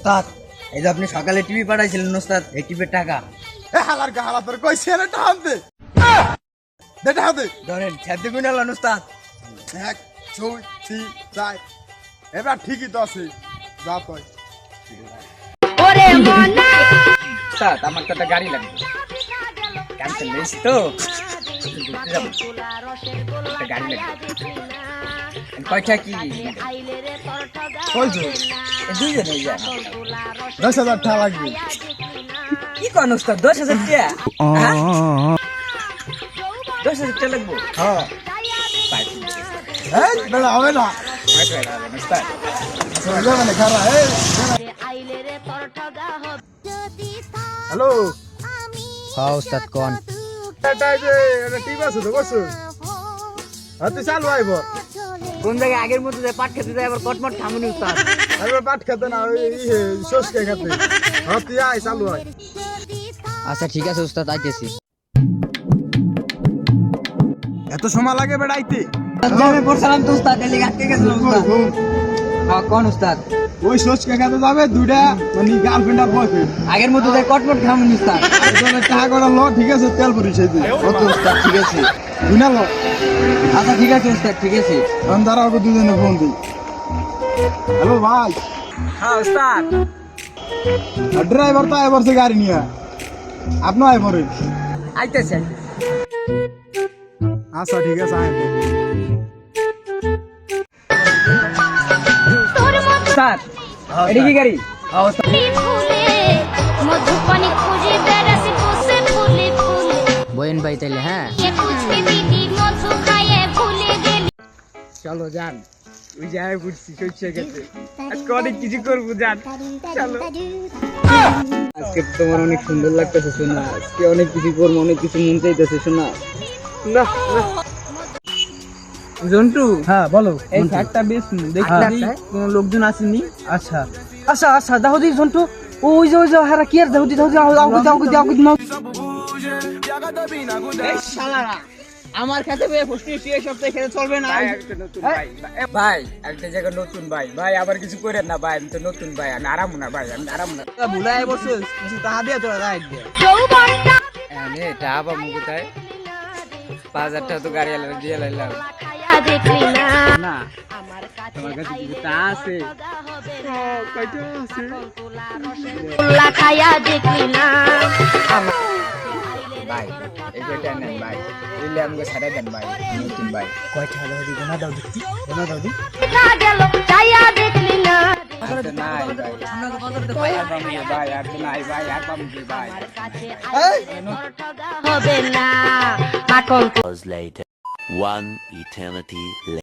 ওস্তাদ, এই যে আপনি সকালে টিভি পাঠাইছিলেন ওস্তাদ, এই টিভির টাকা হালার গা হালা তোর কইছি না টানতে দেটা হাতে ধরেন ছাড়তে গুনালেন ওস্তাদ। 1 2 3 4 এবার ঠিকই তো আছে যা তুই ওরে মনা ওস্তাদ আমার তো একটা গাড়ি লাগবে, ক্যান্সেল লিস্ট তো ঘুরতে যাবো, একটা গাড়ি লাগবে। কয়টা কি কইছো দুইজন হয়ে যায়? 10,000 টাকা লাগবে কি কোন ওস্তাদ, 10,000 টাকা? 10,000 টাকা লাগবো? হ্যাঁ পাই এই বেলা হবে না ওস্তাদ। চলে মানে খারা এই হ্যালো হ্যাঁ ওস্তাদ কোন? এটা যে এটা ঠিক আছে তো বসু হাতে চালু আইব কোন জায়গায় আগের মতো যে পাট খেতে যায় আবার কটমট থামুনি ওস্তাদ। আরে পাট খেতে না ওই সসকে খেতে হাতে আই চালু আই আচ্ছা ঠিক আছে ওস্তাদ, আইতেছি। এত সময় লাগে বেড়াইতে আমি পড়ছিলাম তো ওস্তাদ, এলি আটকে গেছিলাম ওস্তাদ। হ্যাঁ কোন ওস্তাদ? ওই সসকে খেতে যাবে দুইটা মানে গার্লফ্রেন্ড আর বয়ফ্রেন্ড আগের মতো যে কটমট থামুনি ওস্তাদ। টাকা করে লো ঠিক আছে তেল ভরি সেই দিন কত ওস্তাদ? ঠিক আছে বুঝনা লো আচ্ছা ঠিক আছে ওস্তাদ, ঠিক আছে। আমি দাঁড়াও দুজনে ফোন দিই হ্যালো ভাই হ্যাঁ ওস্তাদ। ড্রাইভার তো এবার সে গাড়ি নিয়ে আপনি এবারে আইতেছে আচ্ছা ঠিক আছে আয় তোর মতো ওস্তাদ, এটা কি গাড়ি? হ্যাঁ ওস্তাদ। ফুলে মধুপানি খুঁজে বেড়াছি বসে ফুলে ফুলে বয়েন ভাই তাইলে হ্যাঁ খুঁজতে দিদি মধু খাইয়ে ভুলে গেলি চলো যান, ওই জায়গায় বুঝছি শস্য গেছে, আজকে অনেক কিছু করবো যান, চলো। আজকে তো তোমার অনেক সুন্দর লাগতেছে শোনা, আজকে অনেক কিছু করবো, অনেক কিছু মন চাইতেছে শোনা। না জন্টু, হ্যাঁ বলো এই ফ্যাটটা বেশ দেখি কোনো লোকজন আসেনি। আচ্ছা আচ্ছা আচ্ছা দাও দি জন্টু ওই যে হারা কি আর দাও দি এই শালারা আমার কাছে এই সপ্তাহে খেতে চলবে না। ভাই একটা জায়গা নতুন ভাই, ভাই আবার কিছু করেন না ভাই, আমি তো নতুন ভাই, আমি আরাম না ভাই, আমি আরাম না। ভুলাই বসছিস কিছু টাকা দিয়ে তোরা রাখ দে। যৌবনটা এটা আবার মুখটায় 5,000 টাকা তো গাড়ি আলাদা দিয়ে লাইলাম দেখলি না না। আমার তোমার কাছে কিছু টা আছে? কয়টা আছে? কাছে খাইয়া দেখলি না ভাই এই কয়টা নেন ভাই, দিলে আমাকে ছাড়াই দেন ভাই, নতুন ভাই। কয়টা দাও দি, গোনা দাও দিচ্ছি, গোনা দাও দি। না গেল চাইয়া দেখলি না আর তো নাই ভাই, আর পাবো না ভাই, আর তো নাই ভাই, আর পাবো না ভাই। কাছে হবে না মাখন Hours later. One eternity later.